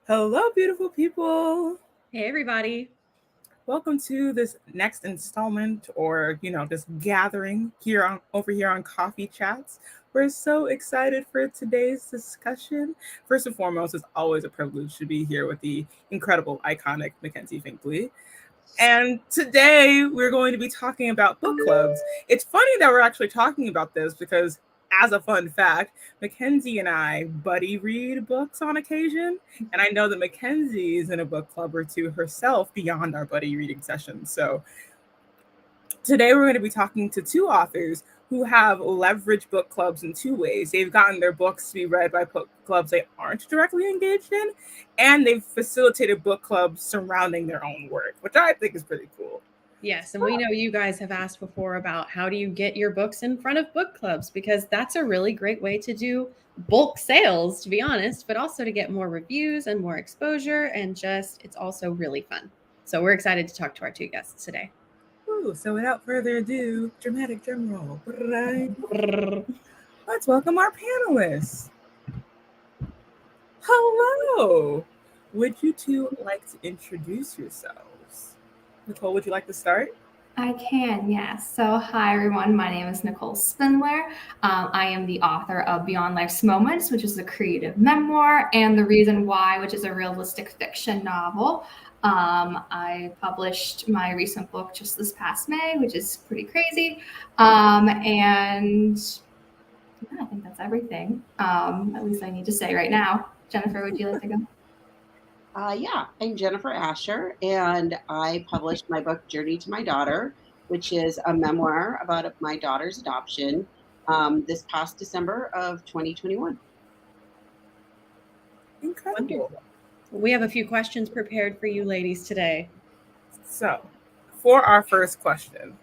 Hello, beautiful people. Hey, everybody. Welcome to this next installment or, this gathering over here on Coffee Chats. We're so excited for today's discussion. First and foremost, it's always a privilege to be here with the incredible, iconic Mackenzie Finklea. And today we're going to be talking about book clubs. It's funny that we're actually talking about this because, as a fun fact, Mackenzie and I buddy read books on occasion. And I know that Mackenzie is in a book club or two herself beyond our buddy reading sessions. So today we're going to be talking to two authors who have leveraged book clubs in two ways. They've gotten their books to be read by book clubs they aren't directly engaged in, and they've facilitated book clubs surrounding their own work, which I think is pretty cool. Yes, and we know you guys have asked before about how do you get your books in front of book clubs, because that's a really great way to do bulk sales, to be honest, but also to get more reviews and more exposure, and just it's also really fun. So we're excited to talk to our two guests today. So without further ado, dramatic drum roll. Let's welcome our panelists. Hello. Would you two like to introduce yourselves? Nicole, would you like to start? I can, yes. So hi, everyone. My name is Nicole Spindler. I am the author of Beyond Life's Moments, which is a creative memoir, and The Reason Why, which is a realistic fiction novel. I published my recent book just this past May, which is pretty crazy. And yeah, I think that's everything. At least I need to say right now. Jennifer, would you like to go? Yeah, I'm Jennifer Asher, and I published my book, Journey to My Daughter, which is a memoir about my daughter's adoption this past December of 2021. Incredible. We have a few questions prepared for you ladies today. So, for our first question,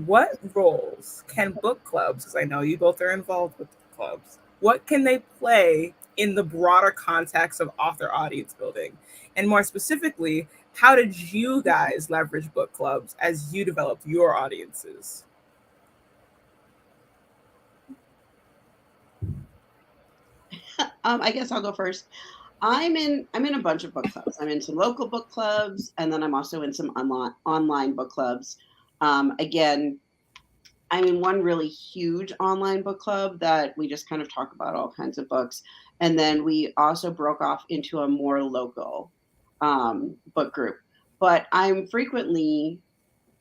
what roles can book clubs, because I know you both are involved with clubs, what can they play in the broader context of author audience building? And more specifically, how did you guys leverage book clubs as you developed your audiences? I guess I'll go first. I'm in a bunch of book clubs. I'm in some local book clubs, and then I'm also in some online book clubs. Again, I'm in one really huge online book club that we just kind of talk about all kinds of books. And then we also broke off into a more local book group. But I'm frequently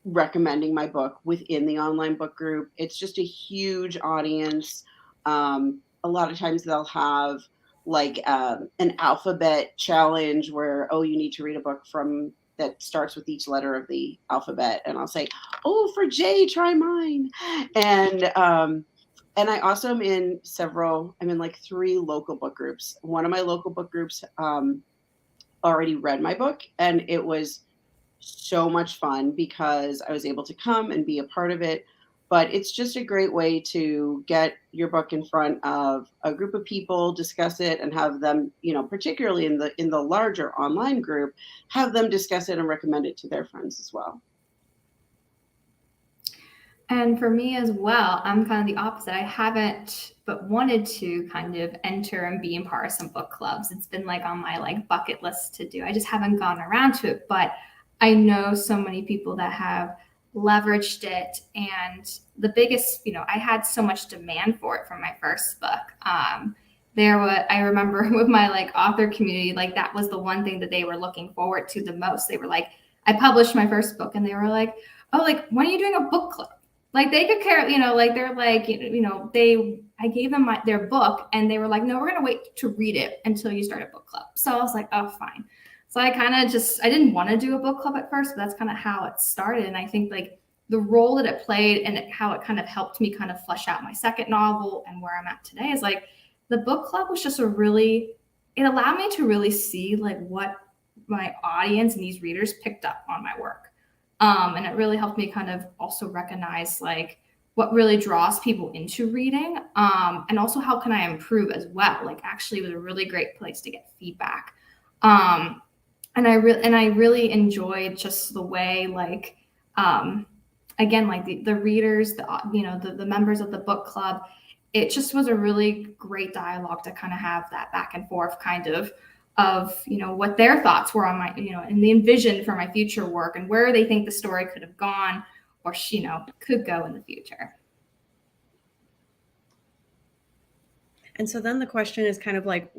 recommending my book within the online book group. It's just a huge audience. A lot of times they'll have like an alphabet challenge where, you need to read a book that starts with each letter of the alphabet. And I'll say, for J, try mine. And I also am in like 3 local book groups. One of my local book groups already read my book, and it was so much fun because I was able to come and be a part of it. But it's just a great way to get your book in front of a group of people, discuss it, and have them, particularly in the larger online group, have them discuss it and recommend it to their friends as well. And for me as well, I'm kind of the opposite. I haven't, but wanted to kind of enter and be in part of some book clubs. It's been like on my bucket list to do. I just haven't gone around to it, but I know so many people that have leveraged it. And the biggest, I had so much demand for it from my first book. I remember with my author community, that was the one thing that they were looking forward to the most. They were like, I published my first book and they were like, when are you doing a book club? They could care, they're like, I gave them their book and they were like, no, we're going to wait to read it until you start a book club. So I was like, oh, fine. So I kind of I didn't want to do a book club at first, but that's kind of how it started. And I think the role that it played and how it kind of helped me kind of flesh out my second novel and where I'm at today is the book club was just it allowed me to really see what my audience and these readers picked up on my work. And it really helped me kind of also recognize what really draws people into reading. And also how can I improve as well? Actually it was a really great place to get feedback. And I really enjoyed just the way again, the readers, the members of the book club, it just was a really great dialogue to kind of have that back and forth kind of what their thoughts were on my, and the envision for my future work and where they think the story could have gone or, could go in the future. And so then the question is kind of like,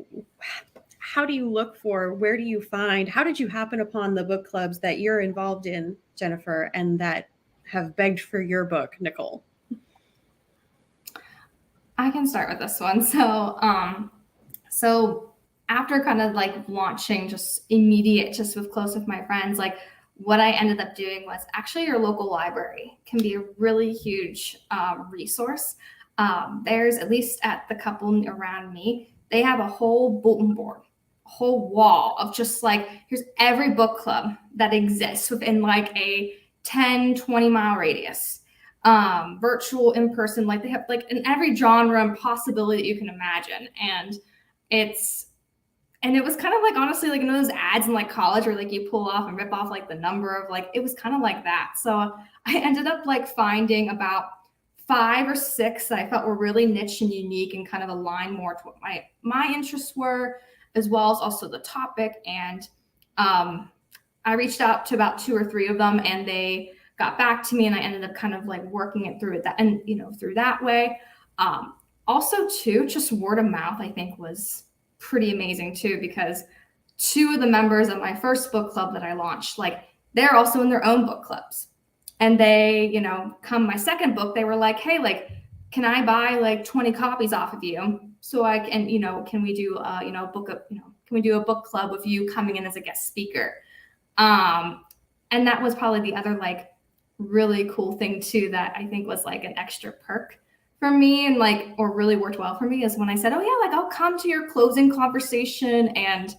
how do you look for, where do you find, how did you happen upon the book clubs that you're involved in, Jennifer, and that have begged for your book, Nicole? I can start with this one. So after kind of like launching just immediate, just with close with my friends, like what I ended up doing was actually your local library can be a really huge resource. There's, at least at the couple around me, they have a whole bulletin board, a whole wall of just like, here's every book club that exists within like a 10, 20 mile radius. Virtual, in person, like they have like in every genre and possibility that you can imagine. And it was kind of like, honestly, like, those ads in like college where like you pull off and rip off like the number of, like, it was kind of like that. So I ended up like finding about 5 or 6 that I felt were really niche and unique and kind of aligned more to what my interests were, as well as also the topic. And I reached out to about 2 or 3 of them, and they got back to me, and I ended up kind of like working it through through that way. Also too, just word of mouth, I think, was pretty amazing too, because 2 of the members of my first book club that I launched, like, they're also in their own book clubs. And they, come my second book, they were like, hey, like, can I buy like 20 copies off of you? So I can, can we do, can we do a book club with you coming in as a guest speaker? And that was probably the other like really cool thing too, that I think was like an extra perk for me, and like, or really worked well for me, is when I said, oh yeah, like I'll come to your closing conversation and,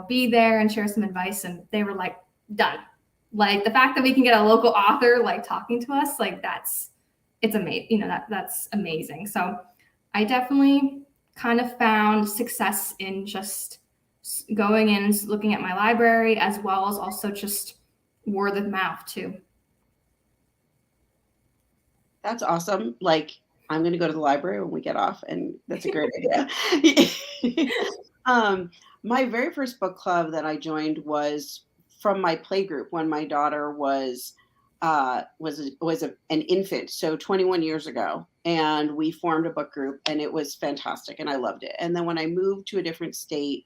be there and share some advice. And they were like, done. Like, the fact that we can get a local author like talking to us, like it's amazing, that's amazing. So I definitely kind of found success in just going in and looking at my library, as well as also just word of mouth too. That's awesome. Like, I'm going to go to the library when we get off, and that's a great idea. My very first book club that I joined was from my play group when my daughter was an infant, so 21 years ago, and we formed a book group, and it was fantastic, and I loved it. And then when I moved to a different state,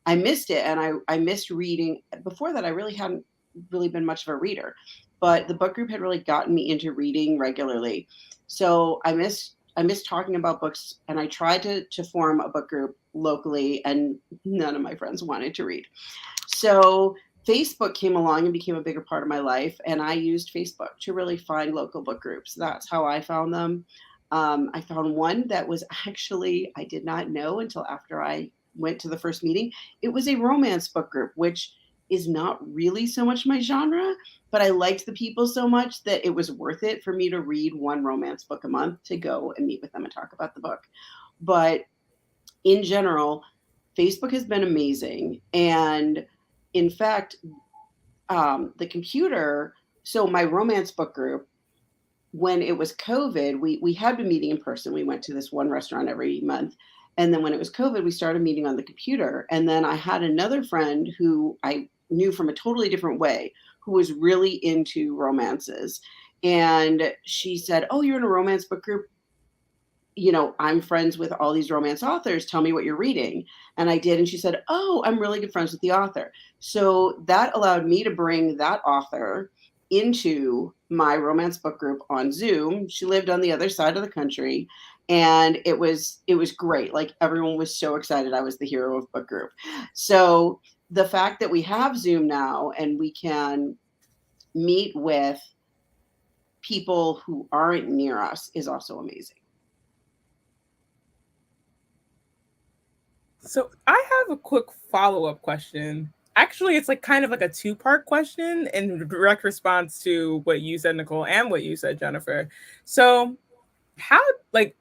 I missed it, and I missed reading. Before that, I really hadn't really been much of a reader, but the book group had really gotten me into reading regularly. So I missed talking about books, and I tried to form a book group locally, and none of my friends wanted to read. So Facebook came along and became a bigger part of my life, and I used Facebook to really find local book groups. That's how I found them. I found one that was actually, I did not know until after I went to the first meeting. It was a romance book group, which is not really so much my genre, but I liked the people so much that it was worth it for me to read one romance book a month to go and meet with them and talk about the book. But in general, Facebook has been amazing. And in fact, the computer, so my romance book group, when it was COVID, we had been meeting in person. We went to this one restaurant every month. And then when it was COVID, we started meeting on the computer. And then I had another friend who I knew from a totally different way, who was really into romances. And she said, oh, you're in a romance book group. I'm friends with all these romance authors. Tell me what you're reading. And I did. And she said, oh, I'm really good friends with the author. So that allowed me to bring that author into my romance book group on Zoom. She lived on the other side of the country. And it was great. Like, everyone was so excited I was the hero of book group. So the fact that we have Zoom now and we can meet with people who aren't near us is also amazing. So I have a quick follow-up question. Actually, it's like kind of like a 2-part question in direct response to what you said, Nicole, and what you said, Jennifer. So how, like,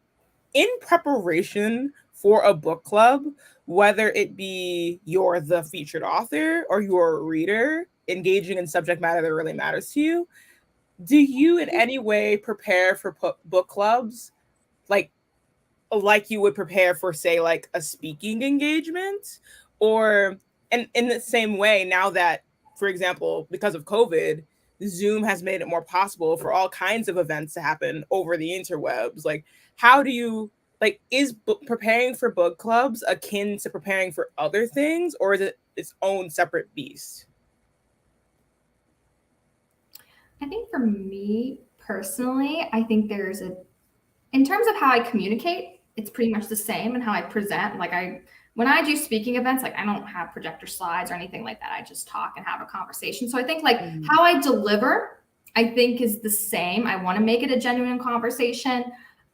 in preparation for a book club, whether it be you're the featured author or you're a reader engaging in subject matter that really matters to you, do you in any way prepare for book clubs, like like you would prepare for, say, like a speaking engagement? Or, and in the same way, now that, for example, because of COVID, Zoom has made it more possible for all kinds of events to happen over the interwebs. Like, how do you, like, is preparing for book clubs akin to preparing for other things, or is it its own separate beast? I think for me personally, I think there's in terms of how I communicate, it's pretty much the same, and how I present. Like when I do speaking events, like I don't have projector slides or anything like that. I just talk and have a conversation. So I think like how I deliver, I think is the same. I want to make it a genuine conversation.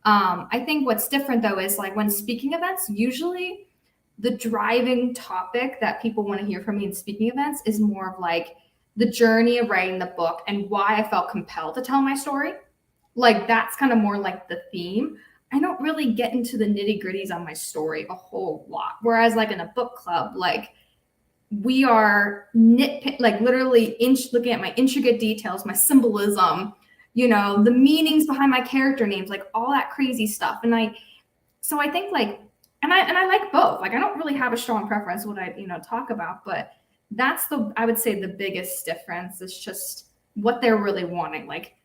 I think what's different though is like when speaking events, usually the driving topic that people want to hear from me in speaking events is more of like the journey of writing the book and why I felt compelled to tell my story. Like that's kind of more like the theme. I don't really get into the nitty gritties on my story a whole lot. Whereas like in a book club, like we are like literally looking at my intricate details, my symbolism, you know, the meanings behind my character names, like all that crazy stuff. And so I think like, and I like both. Like I don't really have a strong preference what I, talk about, but that's I would say the biggest difference is just what they're really wanting. Like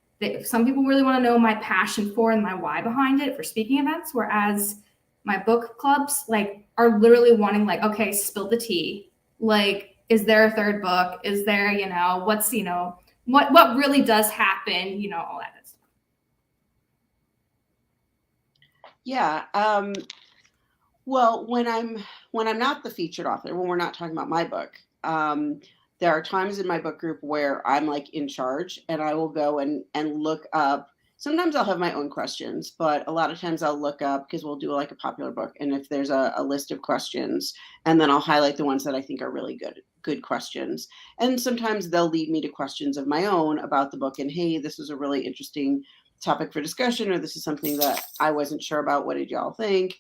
some people really want to know my passion for and my why behind it for speaking events, whereas my book clubs like are literally wanting like, okay, spill the tea. Like, is there a third book? Is there, what's, what really does happen? All that stuff. Yeah. Well, when I'm not the featured author, when we're not talking about my book, there are times in my book group where I'm like in charge, and I will go and look up. Sometimes I'll have my own questions, but a lot of times I'll look up, because we'll do like a popular book, and if there's a list of questions, and then I'll highlight the ones that I think are really good questions. And sometimes they'll lead me to questions of my own about the book, and hey, this is a really interesting topic for discussion, or this is something that I wasn't sure about. What did y'all think?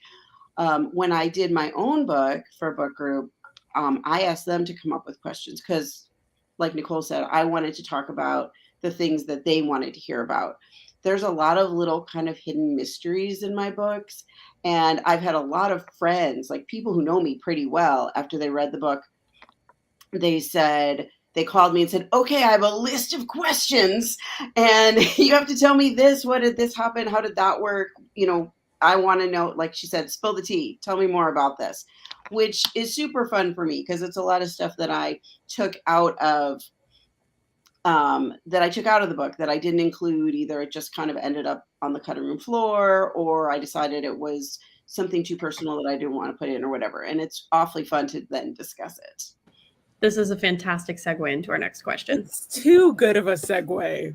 When I did my own book for a book group, I asked them to come up with questions because, like Nicole said, I wanted to talk about the things that they wanted to hear about. There's a lot of little kind of hidden mysteries in my books. And I've had a lot of friends, like people who know me pretty well, after they read the book, they called me and said, okay, I have a list of questions and you have to tell me this. What did this happen? How did that work? I want to know, like she said, spill the tea. Tell me more about this, which is super fun for me because it's a lot of stuff that I took out of the book that I didn't include. Either it just kind of ended up on the cutting room floor, or I decided it was something too personal that I didn't want to put in, or whatever. And it's awfully fun to then discuss it. This is a fantastic segue into our next question. It's too good of a segue.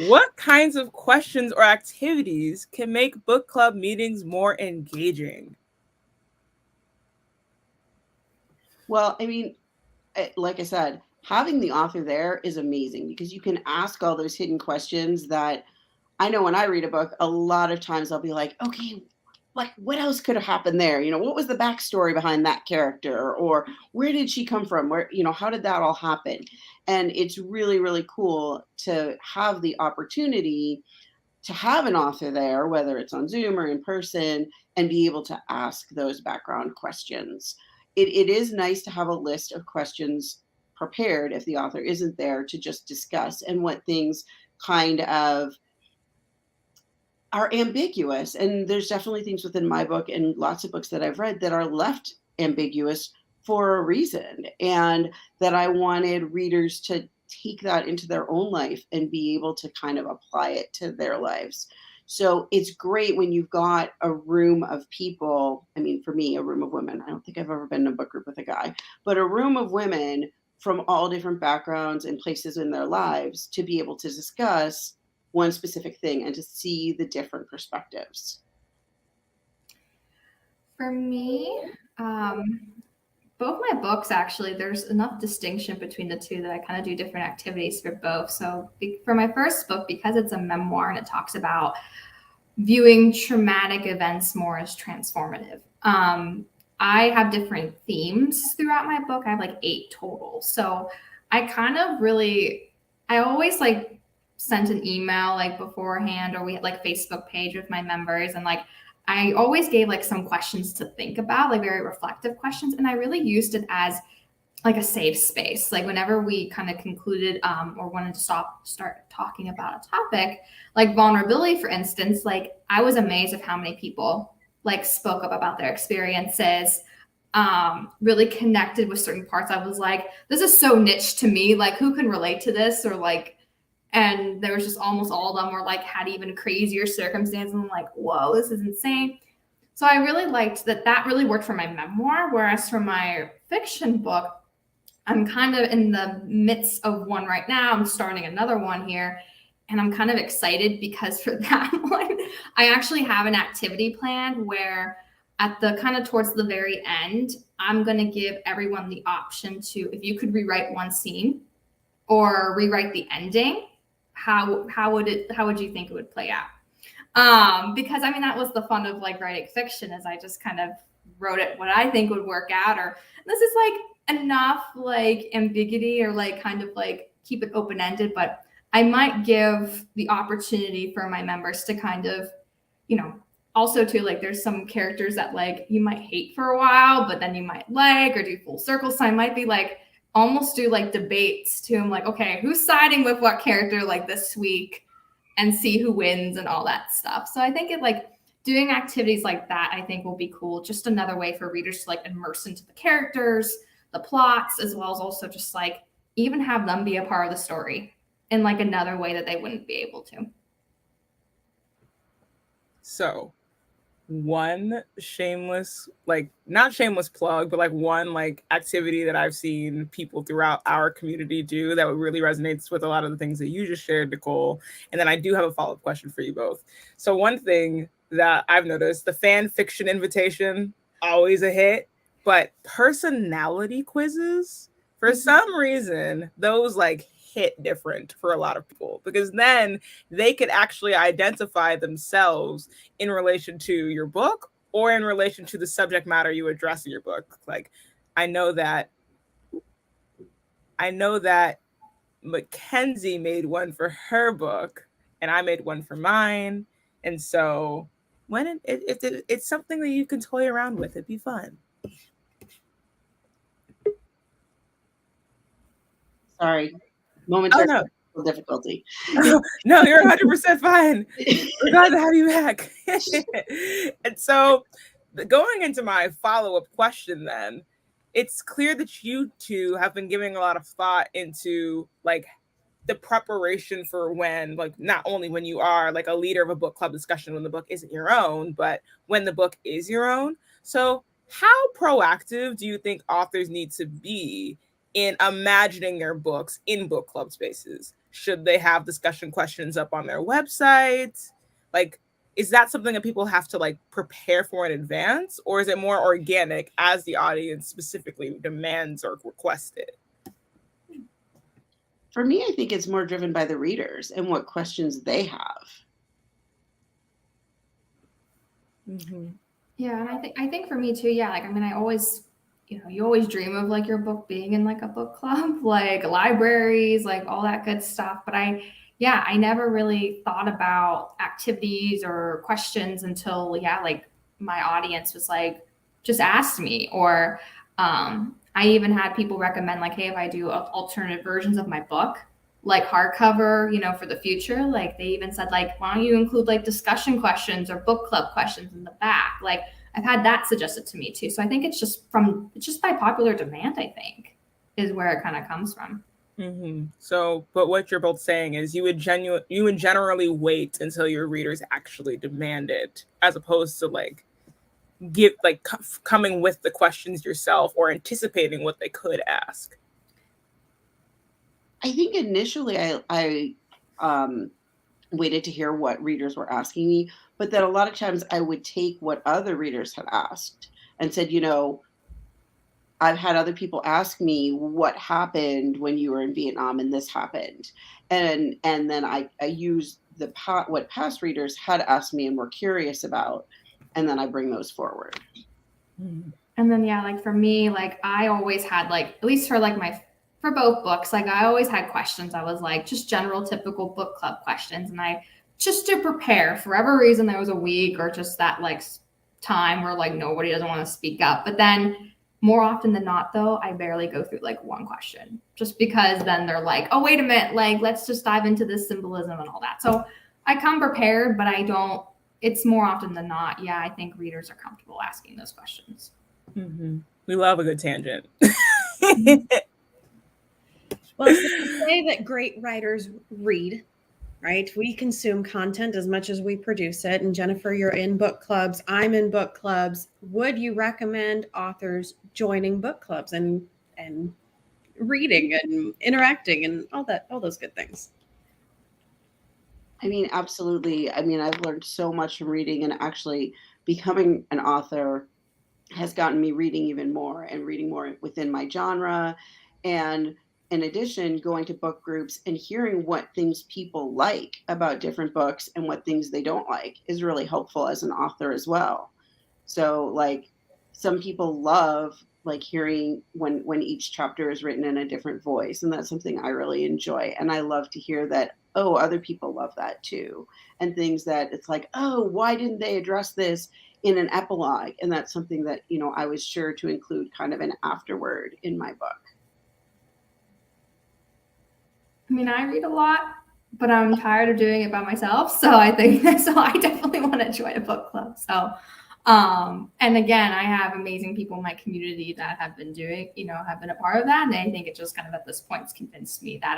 What kinds of questions or activities can make book club meetings more engaging? Well, I mean, like I said, having the author there is amazing because you can ask all those hidden questions that I know when I read a book, a lot of times I'll be like, okay, like what else could have happened there? What was the backstory behind that character? Or where did she come from? Where, how did that all happen? And it's really, really cool to have the opportunity to have an author there, whether it's on Zoom or in person, and be able to ask those background questions. It is nice to have a list of questions prepared if the author isn't there to just discuss, and what things kind of are ambiguous. And there's definitely things within my book and lots of books that I've read that are left ambiguous for a reason, and that I wanted readers to take that into their own life and be able to kind of apply it to their lives. So it's great when you've got a room of people. I mean, for me, a room of women. I don't think I've ever been in a book group with a guy, but a room of women from all different backgrounds and places in their lives to be able to discuss one specific thing and to see the different perspectives. For me, both my books, actually, there's enough distinction between the two that I kind of do different activities for both. So for my first book, because it's a memoir and it talks about viewing traumatic events more as transformative, I have different themes throughout my book. I have like 8 total. So I always like sent an email like beforehand, or we had like Facebook page with my members, and like I always gave like some questions to think about, like very reflective questions. And I really used it as like a safe space. Like whenever we kind of concluded or wanted to start talking about a topic, like vulnerability, for instance, like I was amazed at how many people like spoke up about their experiences, really connected with certain parts. I was like, this is so niche to me. Like who can relate to this? Or like, and there was just almost all of them were like had even crazier circumstances. And I'm like, whoa, this is insane. So I really liked that really worked for my memoir. Whereas for my fiction book, I'm kind of in the midst of one right now. I'm starting another one here. And I'm kind of excited because for that one, I actually have an activity planned where at the kind of towards the very end, I'm going to give everyone the option to, if you could rewrite one scene or rewrite the ending, how would you think it would play out? Because I mean, that was the fun of like writing fiction, is I just kind of wrote it what I think would work out, or this is like enough like ambiguity or like kind of like keep it open-ended, but I might give the opportunity for my members to kind of, you know, also too, like there's some characters that like you might hate for a while, but then you might like, or do full circle. So I might be like, almost do like debates too. I'm like, okay, who's siding with what character like this week, and see who wins and all that stuff. So I think it like doing activities like that, I think will be cool. Just another way for readers to like immerse into the characters, the plots, as well as also just like even have them be a part of the story in like another way that they wouldn't be able to. So one shameless, like not shameless plug, but like one like activity that I've seen people throughout our community do that really resonates with a lot of the things that you just shared, Nicole. And then I do have a follow-up question for you both. So one thing that I've noticed, the fan fiction invitation, always a hit, but personality quizzes, for some reason, those like hit different for a lot of people, because then they could actually identify themselves in relation to your book or in relation to the subject matter you address in your book. Like I know that Mackenzie made one for her book and I made one for mine. And so when it's something that you can toy around with, it'd be fun. Sorry. Momentary difficulty. No, you're 100% fine. We're glad to have you back. And so going into my follow-up question then, it's clear that you two have been giving a lot of thought into like the preparation for when, like not only when you are like a leader of a book club discussion when the book isn't your own, but when the book is your own. So how proactive do you think authors need to be in imagining their books in book club spaces? Should they have discussion questions up on their website? Like, is that something that people have to like prepare for in advance, or is it more organic as the audience specifically demands or requests it? For me, I think it's more driven by the readers and what questions they have. Mm-hmm. Yeah, and I think for me too, yeah, like I mean, I always, you know, you always dream of like your book being in like a book club, like libraries, like all that good stuff. But I never really thought about activities or questions until, like my audience was like, just asked me. Or I even had people recommend like, hey, if I do alternative versions of my book, like hardcover, you know, for the future, like they even said like, why don't you include like discussion questions or book club questions in the back? Like I've had that suggested to me too. So I think it's just by popular demand, I think, is where it kind of comes from. Mm-hmm. So, but what you're both saying is you would generally wait until your readers actually demand it, as opposed to like coming with the questions yourself or anticipating what they could ask. I think initially I waited to hear what readers were asking me, but then a lot of times I would take what other readers had asked and said, you know, I've had other people ask me what happened when you were in Vietnam and this happened. And then I used what past readers had asked me and were curious about, and then I bring those forward. And then, like for me, like I always had like, at least for like for both books, like I always had questions. I was like just general typical book club questions. And I just to prepare for whatever reason. There was a week or just that like time where like nobody doesn't want to speak up. But then more often than not, though, I barely go through like one question, just because then they're like, oh, wait a minute, like let's just dive into this symbolism and all that. So I come prepared, but I don't. It's more often than not. Yeah, I think readers are comfortable asking those questions. Mm-hmm. We love a good tangent. Well, so they say that great writers read, right? We consume content as much as we produce it. And Jennifer, you're in book clubs. I'm in book clubs. Would you recommend authors joining book clubs and reading and interacting and all those good things? I mean, absolutely. I mean, I've learned so much from reading, and actually becoming an author has gotten me reading even more and reading more within my genre. And in addition, going to book groups and hearing what things people like about different books and what things they don't like is really helpful as an author as well. So like some people love like hearing when each chapter is written in a different voice, and that's something I really enjoy. And I love to hear that, oh, other people love that too. And things that it's like, oh, why didn't they address this in an epilogue? And that's something that, you know, I was sure to include kind of an afterword in my book. I mean, I read a lot, but I'm tired of doing it by myself. So I think, so I definitely want to join a book club. So, and again, I have amazing people in my community that have been doing, you know, have been a part of that. And I think it just kind of at this point has convinced me that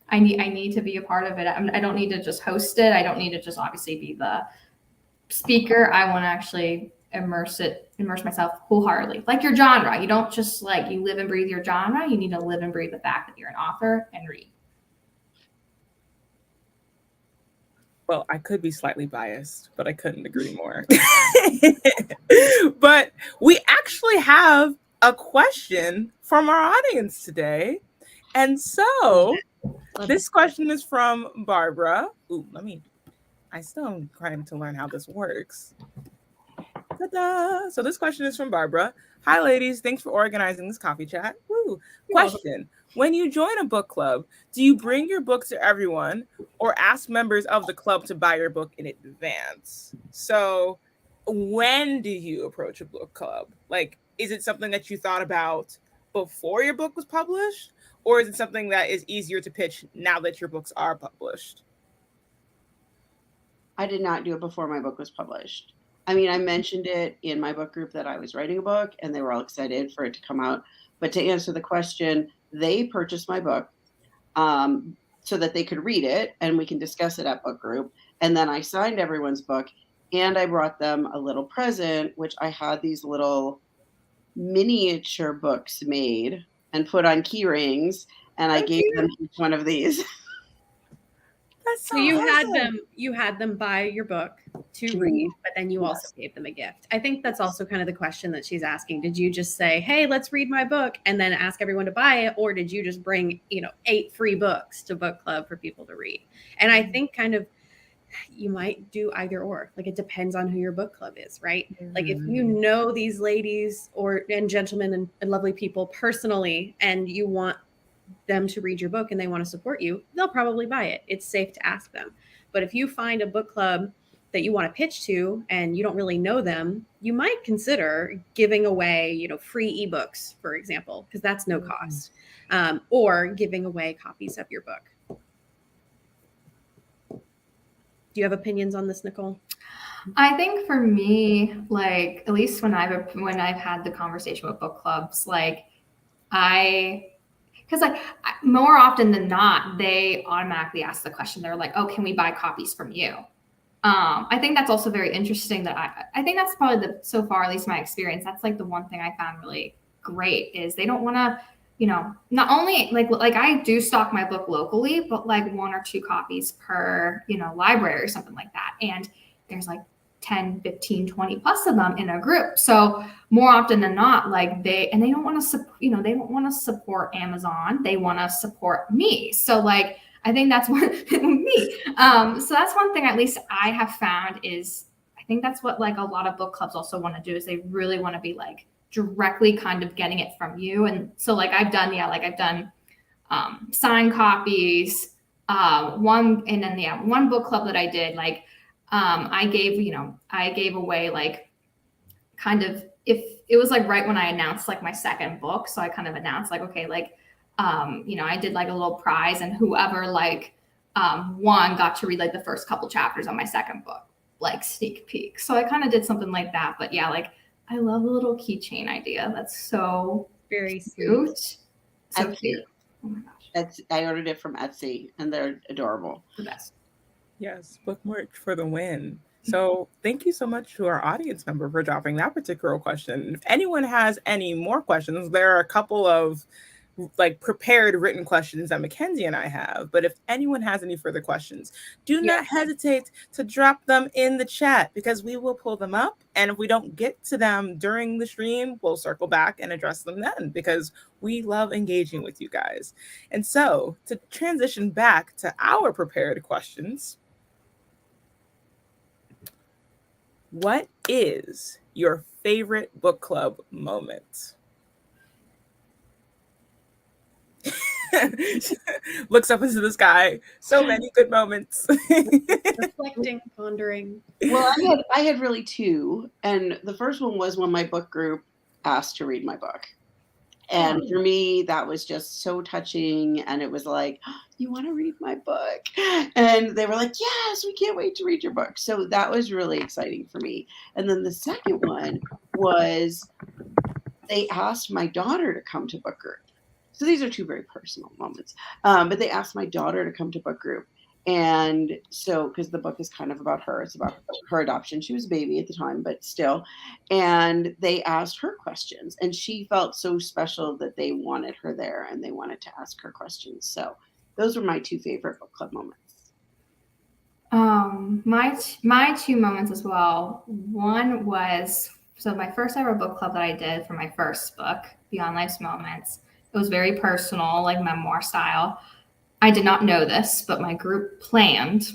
I need to be a part of it. I don't need to just host it. I don't need to just obviously be the speaker. I want to actually immerse myself wholeheartedly. Like your genre. You don't just like, you live and breathe your genre. You need to live and breathe the fact that you're an author and read. Well, I could be slightly biased, but I couldn't agree more. But we actually have a question from our audience today. And so this question is from Barbara. Ooh, I still am trying to learn how this works. Ta-da! So this question is from Barbara. Hi, ladies. Thanks for organizing this coffee chat. Woo. Question. When you join a book club, do you bring your book to everyone or ask members of the club to buy your book in advance? So when do you approach a book club? Like, is it something that you thought about before your book was published? Or is it something that is easier to pitch now that your books are published? I did not do it before my book was published. I mean, I mentioned it in my book group that I was writing a book and they were all excited for it to come out. But to answer the question, they purchased my book so that they could read it and we can discuss it at book group. And then I signed everyone's book and I brought them a little present, which I had these little miniature books made and put on key rings. And I gave them each one of these. So you had them buy your book to read, but then you also gave them a gift. I think that's also kind of the question that she's asking. Did you just say, hey, let's read my book and then ask everyone to buy it? Or did you just bring, 8 free books to book club for people to read? And I think kind of you might do either or. Like it depends on who your book club is, right? Mm-hmm. Like if you know these ladies and gentlemen and lovely people personally, and you want them to read your book and they want to support you, they'll probably buy it. It's safe to ask them. But if you find a book club that you want to pitch to and you don't really know them, you might consider giving away, free ebooks, for example, because that's no cost, or giving away copies of your book. Do you have opinions on this, Nicole? I think for me, like at least when I've had the conversation with book clubs, because more often than not, they automatically ask the question. They're like, oh, can we buy copies from you? I think that's also very interesting that I think that's probably so far, at least my experience, that's like the one thing I found really great is they don't want to, not only like I do stock my book locally, but like 1 or 2 copies per, library or something like that. And there's like 10, 15, 20 plus of them in a group. So more often than not, they don't want to, they don't want to support Amazon. They want to support me. So I think that's what me. So that's one thing at least I have found is I think that's what a lot of book clubs also want to do is they really want to be directly kind of getting it from you. And so I've done signed copies, one book club that I did, like, I gave away, like, kind of, if it was like right when I announced like my second book. So I kind of announced like, okay, like, I did like a little prize, and whoever like won got to read like the first couple chapters on my second book, like sneak peek. So I kind of did something like that. But yeah, like, I love the little keychain idea. That's so Very cute. sweet. So cute. Oh my gosh. I ordered it from Etsy, and they're adorable. The best. Yes, book merch for the win. So thank you so much to our audience member for dropping that particular question. If anyone has any more questions, there are a couple of like prepared written questions that Mackenzie and I have. But if anyone has any further questions, do not hesitate to drop them in the chat, because we will pull them up. And if we don't get to them during the stream, we'll circle back and address them then, because we love engaging with you guys. And so to transition back to our prepared questions, what is your favorite book club moment? Looks up into the sky. So many good moments. Reflecting, pondering. Well, I had really two. And the first one was when my book group asked to read my book. And for me, that was just so touching. And it was like, oh, you want to read my book? And they were like, yes, we can't wait to read your book. So that was really exciting for me. And then the second one was they asked my daughter to come to book group. So these are two very personal moments. But they asked my daughter to come to book group. And so, because the book is kind of about her, it's about her adoption. She was a baby at the time, but still. And they asked her questions, and she felt so special that they wanted her there and they wanted to ask her questions. So those were my two favorite book club moments. My two moments as well. One was, so my first ever book club that I did for my first book, Beyond Life's Moments. It was very personal, like memoir style. I did not know this, but my group planned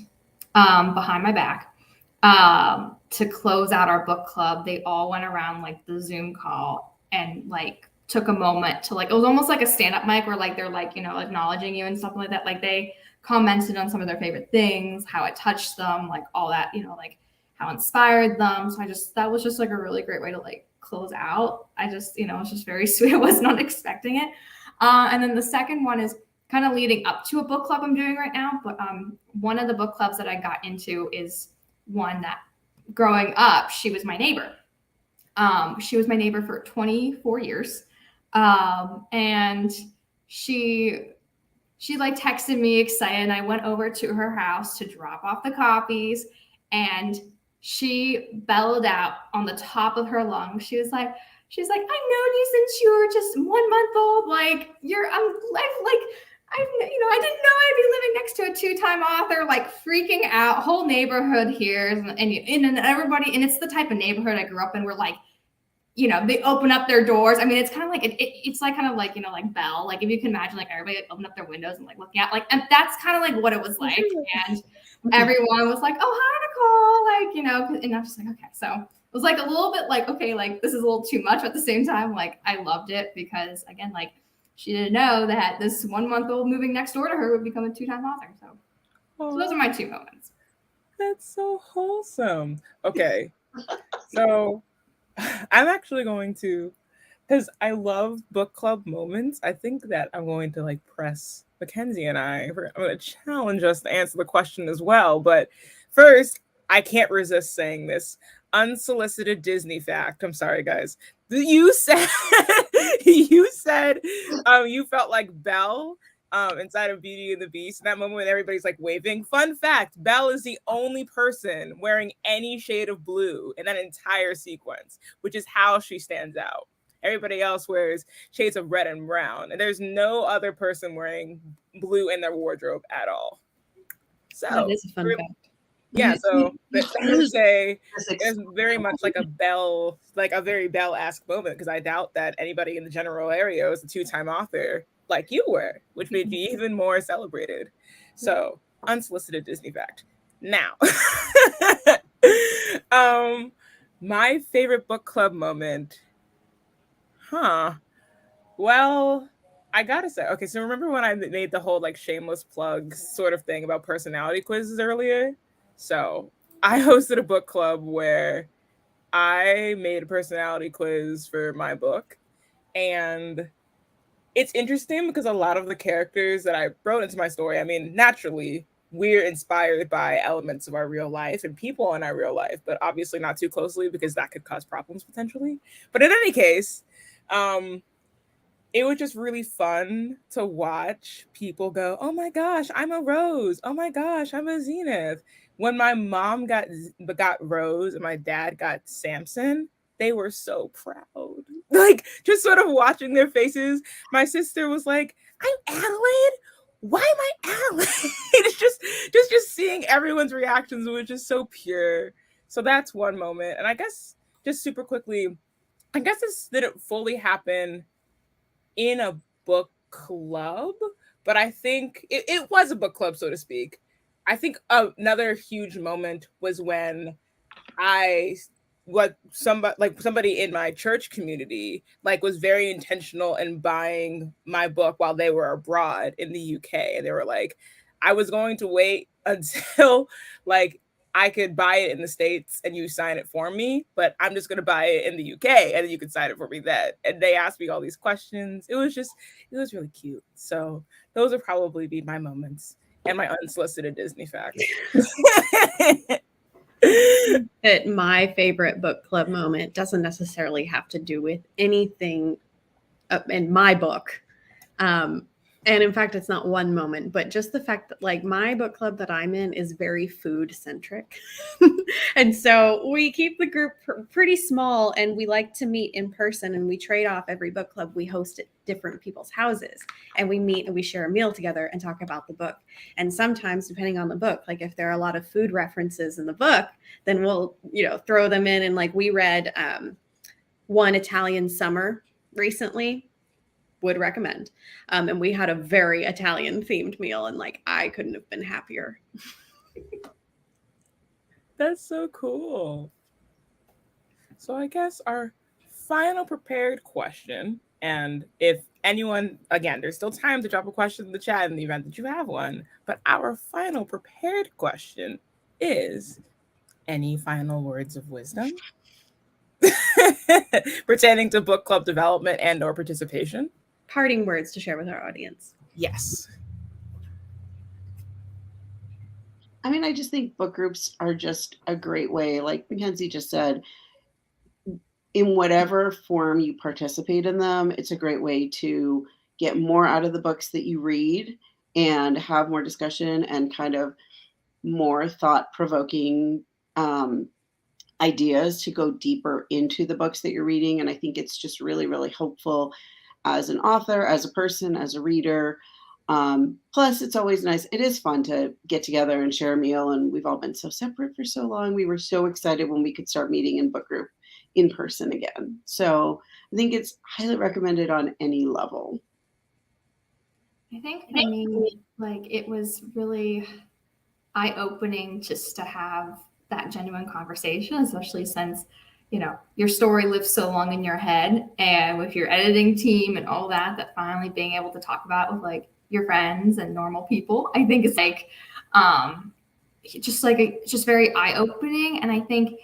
behind my back to close out our book club. They all went around like the Zoom call and like took a moment to, like, it was almost like a stand-up mic where like they're like, acknowledging you and stuff like that. Like they commented on some of their favorite things, how it touched them, like all that, like how inspired them. So that was just like a really great way to like close out. I just, it was just very sweet. I was not expecting it. And then the second one is kind of leading up to a book club I'm doing right now. But one of the book clubs that I got into is one that, growing up, she was my neighbor. She was my neighbor for 24 years. And she like texted me excited, and I went over to her house to drop off the copies, and she bellowed out on the top of her lungs. She was like, I known you since you were just 1 month old. Like I didn't know I'd be living next to a 2-time author, like freaking out. Whole neighborhood here, and everybody, and it's the type of neighborhood I grew up in where like, they open up their doors. I mean, it's kind of like it's like kind of like, like Belle. Like if you can imagine, like everybody like, open up their windows and like looking out, like, and that's kind of like what it was like. And everyone was like, "Oh, hi, Nicole!" Like, and I'm just like, okay. So it was like a little bit like, okay, like this is a little too much. But at the same time, like I loved it because again, like she didn't know that this 1 month old moving next door to her would become a 2-time author. So those are my two moments. That's so wholesome. Okay, so I'm actually going to, because I love book club moments, I think that I'm going to like press Mackenzie and I'm going to challenge us to answer the question as well. But first, I can't resist saying this. Unsolicited Disney fact. I'm sorry, guys. You said you felt like Belle inside of Beauty and the Beast. In that moment when everybody's like waving. Fun fact, Belle is the only person wearing any shade of blue in that entire sequence, which is how she stands out. Everybody else wears shades of red and brown, and there's no other person wearing blue in their wardrobe at all. So that is a fun fact. Yeah, so there's very much like a Belle, like a very Belle-esque moment, because I doubt that anybody in the general area was a 2-time author like you were, which made you even more celebrated. So, unsolicited Disney fact. Now, my favorite book club moment, well, I gotta say, okay, so remember when I made the whole like shameless plug sort of thing about personality quizzes earlier? So I hosted a book club where I made a personality quiz for my book. And it's interesting because a lot of the characters that I wrote into my story, I mean, naturally, we're inspired by elements of our real life and people in our real life, but obviously not too closely because that could cause problems potentially. But in any case, um, it was just really fun to watch people go, "Oh my gosh, I'm a Rose. Oh my gosh, I'm a Zenith." When my mom got Rose and my dad got Samson, they were so proud. Like just sort of watching their faces. My sister was like, "I'm Adelaide. Why am I Adelaide?" It's just seeing everyone's reactions was just so pure. So that's one moment. And I guess just super quickly, I guess this didn't fully happen in a book club, but I think it was a book club, so to speak. I think another huge moment was when I somebody in my church community like was very intentional in buying my book while they were abroad in the UK, and they were like, I was going to wait until like I could buy it in the States and you sign it for me, but I'm just going to buy it in the UK and then you can sign it for me then. And they asked me all these questions. It was really cute. So those would probably be my moments and my unsolicited Disney facts. That my favorite book club moment doesn't necessarily have to do with anything in my book. And in fact, it's not one moment, but just the fact that like my book club that I'm in is very food centric. And so we keep the group pretty small, and we like to meet in person, and we trade off every book club we host at different people's houses, and we meet and we share a meal together and talk about the book. And sometimes, depending on the book, like if there are a lot of food references in the book, then we'll, throw them in. And like we read One Italian Summer recently, would recommend. And we had a very Italian themed meal, and like I couldn't have been happier. That's so cool. So I guess our final prepared question, and if anyone, again, there's still time to drop a question in the chat in the event that you have one, but our final prepared question is, any final words of wisdom pertaining to book club development and or participation? Parting words to share with our audience. Yes. I mean, I just think book groups are just a great way, like Mackenzie just said, in whatever form you participate in them, it's a great way to get more out of the books that you read and have more discussion and kind of more thought-provoking ideas to go deeper into the books that you're reading. And I think it's just really, really helpful as an author, as a person, as a reader. Plus, it's always nice. It is fun to get together and share a meal. And we've all been so separate for so long. We were so excited when we could start meeting in book group in person again. So I think it's highly recommended on any level. I think for me, like it was really eye-opening just to have that genuine conversation, especially since your story lives so long in your head, and with your editing team and all that finally being able to talk about with like your friends and normal people, I think it's like just very eye-opening. And I think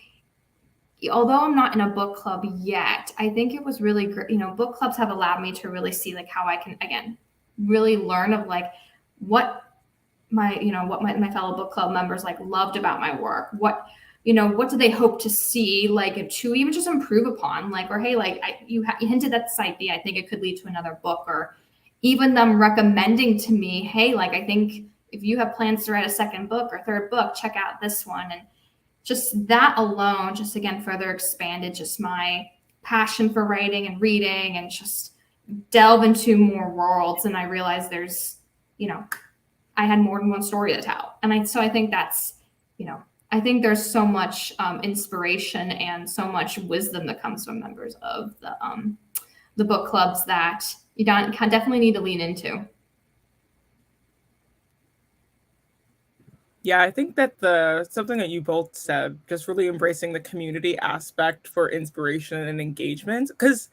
although I'm not in a book club yet, I think it was really great. Book clubs have allowed me to really see like how I can again really learn of like what my fellow book club members like loved about my work, what do they hope to see, like to even just improve upon, like, or hey, like you hinted at this idea, I think it could lead to another book, or even them recommending to me, hey, like I think if you have plans to write a second book or third book, check out this one. And just that alone just again further expanded just my passion for writing and reading, and just delve into more worlds. And I realized there's I had more than one story to tell. And I think that's, I think there's so much inspiration and so much wisdom that comes from members of the book clubs that you definitely need to lean into. Yeah, I think that something that you both said, just really embracing the community aspect for inspiration and engagement, because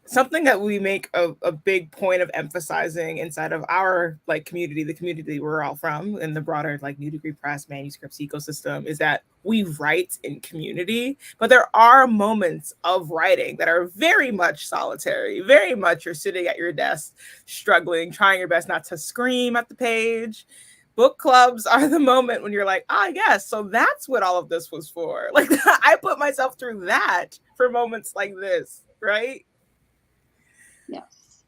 something that we make a big point of emphasizing inside of our like community, the community we're all from, in the broader like New Degree Press manuscripts ecosystem, is that we write in community. But there are moments of writing that are very much solitary, very much you're sitting at your desk, struggling, trying your best not to scream at the page. Book clubs are the moment when you're like, ah, yes, so that's what all of this was for. Like, I put myself through that for moments like this, right? Yes.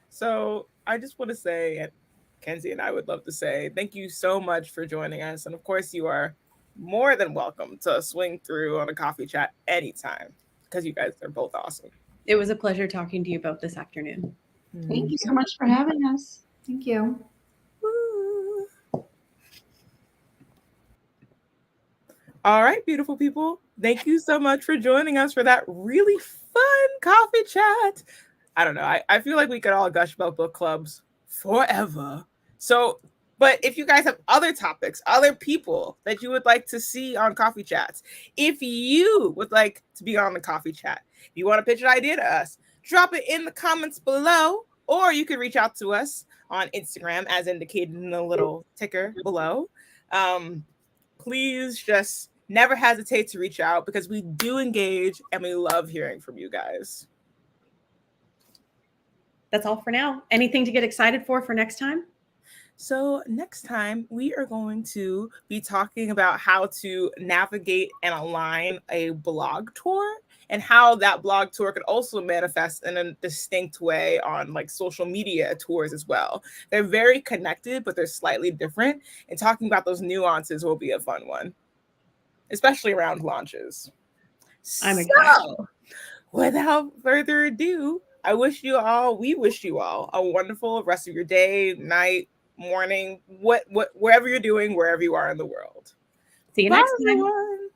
So I just want to say, and Kenzie and I would love to say, thank you so much for joining us. And of course, you are more than welcome to swing through on a coffee chat anytime, because you guys are both awesome. It was a pleasure talking to you both this afternoon. Thank you so much for having us. Thank you. Woo. All right, beautiful people. Thank you so much for joining us for that really fun coffee chat. I don't know. I feel like we could all gush about book clubs forever. So, but if you guys have other topics, other people that you would like to see on coffee chats, if you would like to be on the coffee chat, if you want to pitch an idea to us, drop it in the comments below, or you can reach out to us on Instagram as indicated in the little ticker below. Please just never hesitate to reach out because we do engage and we love hearing from you guys. That's all for now. Anything to get excited for next time? So next time we are going to be talking about how to navigate and align a blog tour and how that blog tour could also manifest in a distinct way on like social media tours as well. They're very connected, but they're slightly different. And talking about those nuances will be a fun one, especially around launches. I'm excited. Without further ado, we wish you all a wonderful rest of your day, night, morning, wherever you're doing, wherever you are in the world. See you Bye, next time. everyone.